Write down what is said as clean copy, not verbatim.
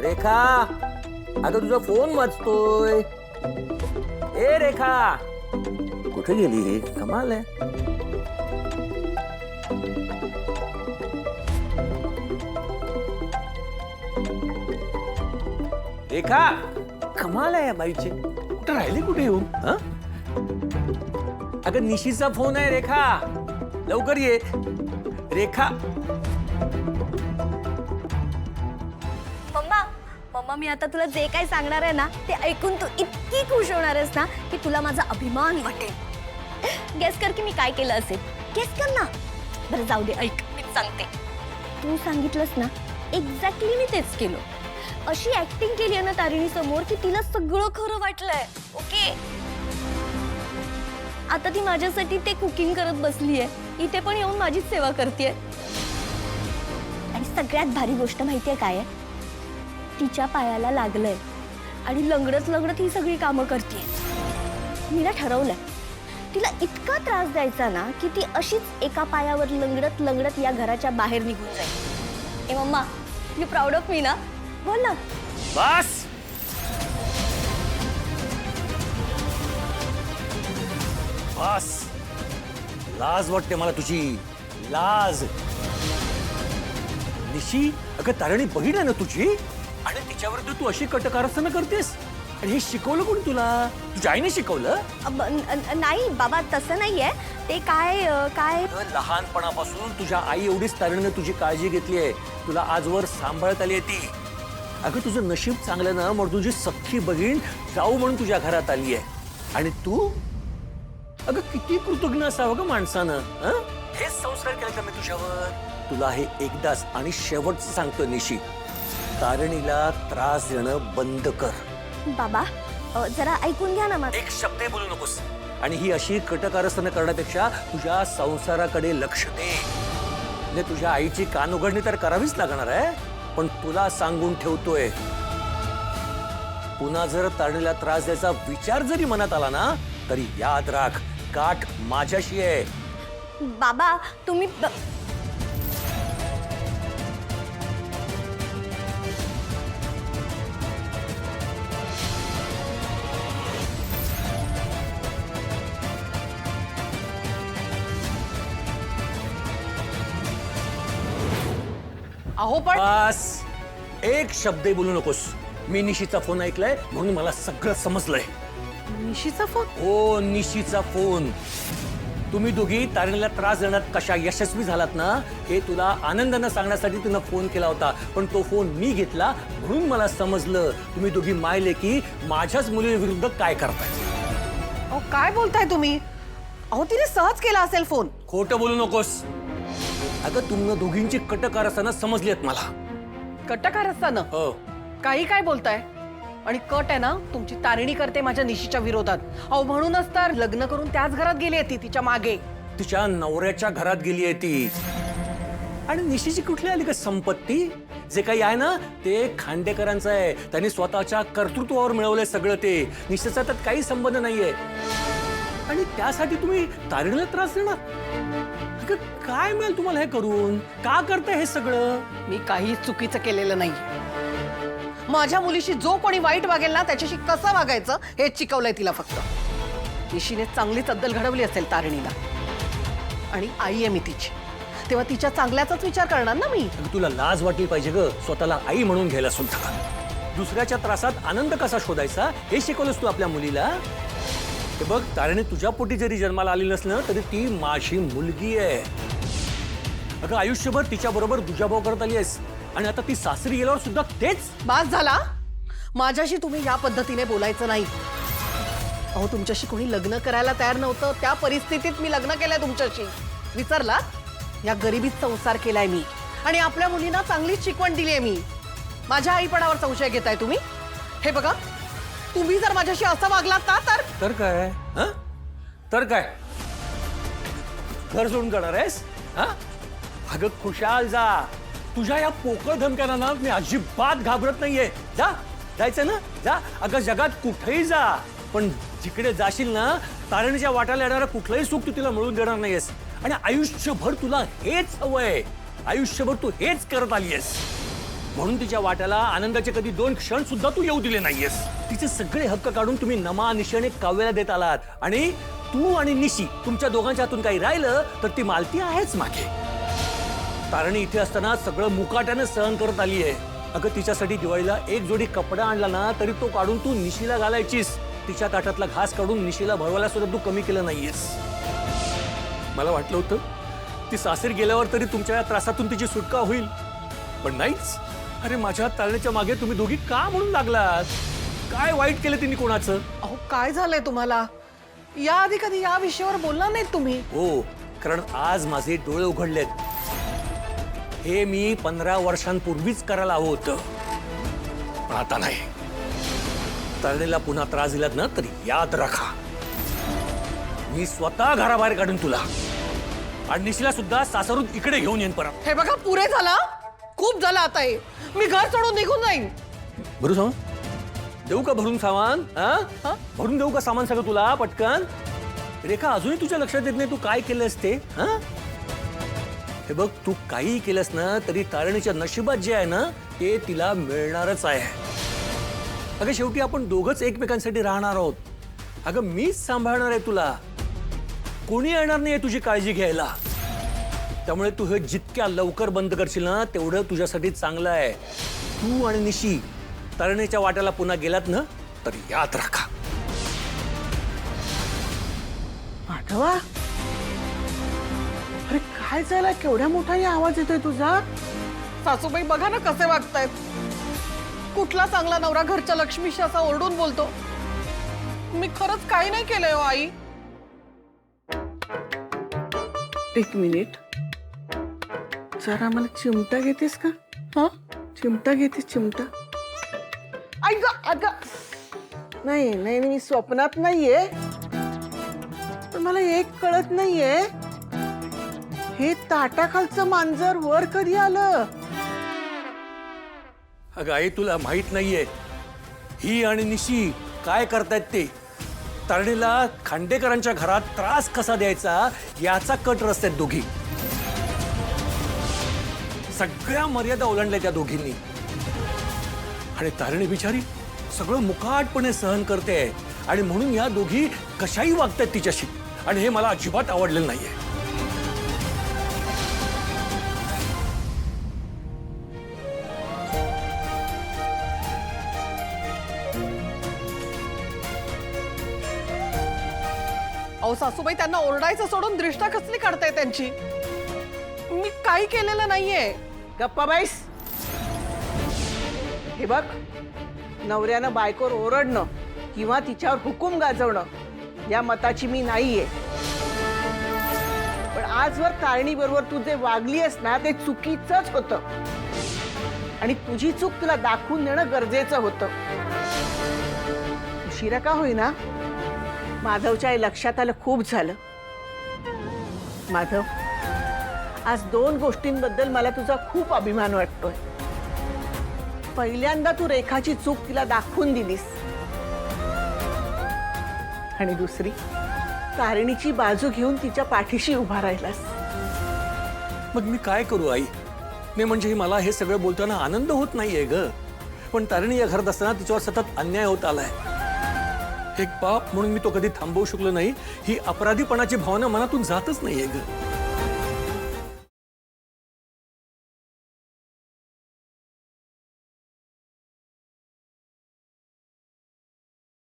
रेखा, अगं तुझा फोन वाजतोय. ए रेखा, कुठे गेली ही? कमाल आहे. रेखा, कमाल आहे बाईची. कुठे राहिली, कुठे येऊ? अगं निशीचा फोन आहे रेखा, लवकर ये. रेखा. मम्मा मी आता तुला जे काही सांगणार आहे ना ते ऐकून तू इतकी खुश होणार आहेस ना की तुला माझा अभिमान वाटेल. गेस कर की मी काय केलं असेल. गेस कर ना. बरं जाऊ दे, ऐक मी सांगते. तू सांगितलंस ना एक्झॅक्टली मी तेच केलं. अशी ऍक्टिंग केली आहे ना तारिणी समोर की तिला सगळं खरं वाटलंय. ओके, आता ती माझ्यासाठी ते कुकिंग करत बसली आहे. इथे पण येऊन माझीच सेवा करते. आणि सगळ्यात भारी गोष्ट माहितीये काय आहे? तिच्या पायाला लागलंय आणि लंगडत लंगडत ही सगळी कामं करते. मी ना ठरवलंय तिला इतका त्रास द्यायचा ना की ती अशीच एका पायावर लंगडत लंगडत या घराच्या बाहेर निघून जाईल. ए मम्मा, यू प्राऊड ऑफ मी ना? बोल ना. बस. बस. लाज वाटते मला तुझी, लाज. निशी, अगं तारिणी बहीण आहे ना तुझी, आणि तिच्यावर तू अशी कटकारस्थानं करतेस. आणि हे शिकवलं कोणी तुला? तुझ्या आईने शिकवलं? नाही बाबा, तसं नाहीये ते. काय काय लहानपणापासून तुझ्या आई एवढीच तारिणीने तुझी काळजी घेतली आहे, तुला आजवर सांभाळत आली आहे ती. अगं तुझं नशीब चांगलं ना, मग तुझी सख्खी बहीण जाऊ म्हणून तुझ्या घरात आली आहे. आणि तू, अगं किती कृतज्ञ असावं ग माणसानं. हेच संस्कार केले का मी तुझ्यावर? तुला हे एकदाच आणि शेवटचं सांगतो निशी, तारिणीला त्रास देणं बंद कर. बाबा जरा ऐकून घ्या ना. एक शब्द बोलू नकोस. आणि ही अशी कटकारस्थानं करण्यापेक्षा तुझ्या संसाराकडे लक्ष दे. म्हणजे तुझ्या आईची कान उघडणी तर करावीच लागणार आहे, पण तुला सांगून ठेवतोय, पुन्हा जर तारिणीला त्रास द्यायचा विचार जरी मनात आला ना तरी याद राख, गाठ माझ्याशी आहे. बाबा तुम्ही अहो पण बस. एक शब्द बोलू नकोस. मी निशीचा फोन ऐकलाय म्हणून मला सगळं समजलंय. निशीचा फोन? हो, निशीचा फोन. तुम्ही दोघी तारिणीला त्रास देण्यात कशा यशस्वी झालात ना हे तुला आनंदानं सांगण्यासाठी तिनं फोन केला होता. पण तो फोन मी घेतला म्हणून मला समजलं तुम्ही दोघी मायले की माझ्याच मुलीविरुद्ध काय करताय. अहो काय बोलताय तुम्ही? अहो तिने सहज केला असेल फोन. खोटं बोलू नकोस. अगं तुम्ही दोघींची कटकार असताना समजली आहेत मला. कटकार असताना? हो. काही काय बोलताय? आणि कट आहे ना तुमची तारिणी करते माझ्या निशीच्या विरोधात. अहो म्हणूनच तर लग्न करून त्याच घरात गेली आहे ती तिच्या मागे. तिच्या नवऱ्याच्या घरात गेली आहे ती. आणि निशीची कुठली आली का संपत्ती? जे काही आहे ना ते खांडेकरांचं आहे. त्यांनी स्वतःच्या कर्तृत्वावर मिळवलंय सगळं ते. निशीचा त्यात काही संबंध नाहीये. आणि त्यासाठी तुम्ही तारिणीला त्रास देणार? काय मिळेल तुम्हाला हे करून? का करताय हे सगळं? मी काही चुकीचं केलेलं नाही. माझ्या मुलीशी जो कोणी वाईट वागेल ना त्याच्याशी कसं वागायचं हे शिकवलंय तिला फक्त. निशीने चांगलीच अद्दल घडवली असेल तारिणीला. आणि आई आहे मी तिची, तेव्हा तिच्या चांगल्याचाच विचार करणार ना मी. तुला लाज वाटली पाहिजे ग स्वतःला आई म्हणून घ्यायला सुद्धा. दुसऱ्याच्या त्रासात आनंद कसा शोधायचा हे शिकवलंस तू आपल्या मुलीला. ते बघ, तारिणी तुझ्या पोटी जरी जन्माला आली नसलं तरी ती माझी मुलगी आहे. अगं आयुष्यभर तिच्या बरोबर दुजाभाव करत आली आहेस आणि आता ती सासरी गेल्यावर सुद्धा तेच. बास झाला. माझ्याशी तुम्ही या पद्धतीने बोलायचं नाही. अहो तुमच्याशी कोणी लग्न करायला तयार नव्हतं त्या परिस्थितीत मी लग्न केलंय तुमच्याशी. विसरला? या गरिबीत संसार केलाय मी आणि आपल्या मुलींना चांगलीच शिकवण दिली आहे मी. माझ्या आईपणावर संशय घेताय तुम्ही? हे बघा, तुम्ही जर माझ्याशी असं वागलात ना तर काय? तर काय घर सोडून करणार आहेस? अगं खुशाल जा. तुझ्या या पोकळ धमक्यांना ना मी अजिबात घाबरत नाहीये. जा, जायचं ना जा. अगं जगात कुठेही जा, पण जिकडे जाशील ना तारिणीच्या वाट्याला येणारं कुठलंही सुख तू तिला मिळवून देणार नाहीयेस. आणि आयुष्यभर तुला हेच हवंय. आयुष्यभर तू हेच करत आलीयस. म्हणून तिच्या वाट्याला आनंदाचे कधी 2 क्षण सुद्धा तू येऊ दिले नाहीयेस. तिचे सगळे हक्क काढून तुम्ही नमा निशाने काव्याला देत आलात आणि तू आणि निशी तुमच्या दोघांच्या हातून काही राहिलं तर ती मालती आहेच मागे. तारणी इथे असताना सगळं मुकाट्याने सहन करत आली आहे. अगं तिच्यासाठी दिवाळीला एक जोडी कपडा आणला ना तरी तो काढून तू निशीला घालायचीस. तिच्या ताटातला घास काढून निशीला भरवायला सुद्धा तू कमी केलं नाहीयेस. मला वाटलं होतं ती सासरी गेल्यावर तरी तुमच्या या त्रासातून तिची सुटका होईल, पण नाहीच. अरे माझ्या तारण्याच्या मागे तुम्ही दोघी का म्हणून लागलात? काय वाईट केलं तिने कोणाचं? अहो काय झालंय तुम्हाला? याआधी कधी या विषयावर बोलला नाहीत तुम्ही. हो, कारण आज माझे डोळे उघडलेत. हे मी 15 वर्षांपूर्वीच करायला हवं होतं, पण आता नाही. तरणीला पुन्हा त्रास दिलात ना तरी याद राखा, मी स्वतः घराबाहेर काढून तुला आणि निशीला सुद्धा सासरून इकडे घेऊन येईन परत. हे बघा पुरे झाला, खूप झालं आता हे. मी घर सोडून निघून जाईन. भरू सामान देऊ का? भरून सामान भरून देऊ का सामान सगळं तुला पटकन? रेखा अजूनही तुझ्या लक्षात येत नाही तू काय केलंस ते? हे बघ, तू काही केलंस ना तरी तारणीच्या नशिबात जे आहे ना ते तिला मिळणारच आहे. अगं शेवटी आपण दोघंच एकमेकांसाठी राहणार आहोत. अगं मीच सांभाळणार आहे तुला, कोणी येणार नाहीये तुझी काळजी घ्यायला. त्यामुळे तू हे जितक्या लवकर बंद करशील ना तेवढं तुझ्यासाठी चांगलं आहे. तू आणि निशी तरणीच्या वाट्याला पुन्हा गेलात ना तर याद राखा. माधवा, अरे काय झालं? केवढ्या मोठाने आवाज येतोय तुझा? सासूबाई बघा ना कसे वागतायत. कुठला चांगला नवरा घरच्या लक्ष्मीशी असा ओरडून बोलतो? मी खरंच काही नाही केलंय हो आई. एक मिनिट, जरा मला चिमटा घेतेस का? हा, चिमटा घेतेस? चिमटा नाही नाही, मी स्वप्नात नाहीये. पण मला एक कळत नाहीये, हे ताटाखालचं मांजर वर कधी आलं? अगं आई, तुला माहित नाहीये ही आणि निशी काय करतायत ते. तरणीला खांडेकरांच्या घरात त्रास कसा द्यायचा याचा कट रस्त्यात दोघी. सगळ्या मर्यादा ओलांडल्या त्या दोघींनी. आणि तारणी बिचारी सगळं मुकाटपणे सहन करते आणि म्हणून या दोघी कशाही वागतायत तिच्याशी. आणि हे मला अजिबात आवडलेलं नाहीये. अहो सासूबाई, त्यांना ओरडायचं सोडून दृष्टा कसली काढताय त्यांची? मी काही केलेलं नाहीये. गप्पा बाईस. हे बघ, नवऱ्यानं बायकोवर ओरडणं किंवा तिच्यावर हुकूम गाजवणं या मताची मी नाहीये. पण आजवर तारणी बरोबर तू जे वागली आहेस ना ते चुकीचंच होतं आणि तुझी चूक तुला दाखवून देणं गरजेचं होतं. उशिरा का होईना माधवच्या आई लक्षात आलं. खूप झालं माधव. आज 2 गोष्टींबद्दल मला तुझा खूप अभिमान वाटतोय. पहिल्यांदा तू रेखाची चूक तिला दाखवून दिलीस आणि दुसरी तारिणीची बाजू घेऊन तिच्या पाठीशी उभा राहिलास. मग मी काय करू आई? नाही म्हणजे मला हे सगळं बोलताना आनंद होत नाहीये ग. पण तारिणी या घरात असताना तिच्यावर सतत अन्याय होत आलाय. एक बाप म्हणून मी तो कधी थांबवू शकलो नाही. ही अपराधीपणाची भावना मनातून जातच नाहीये ग.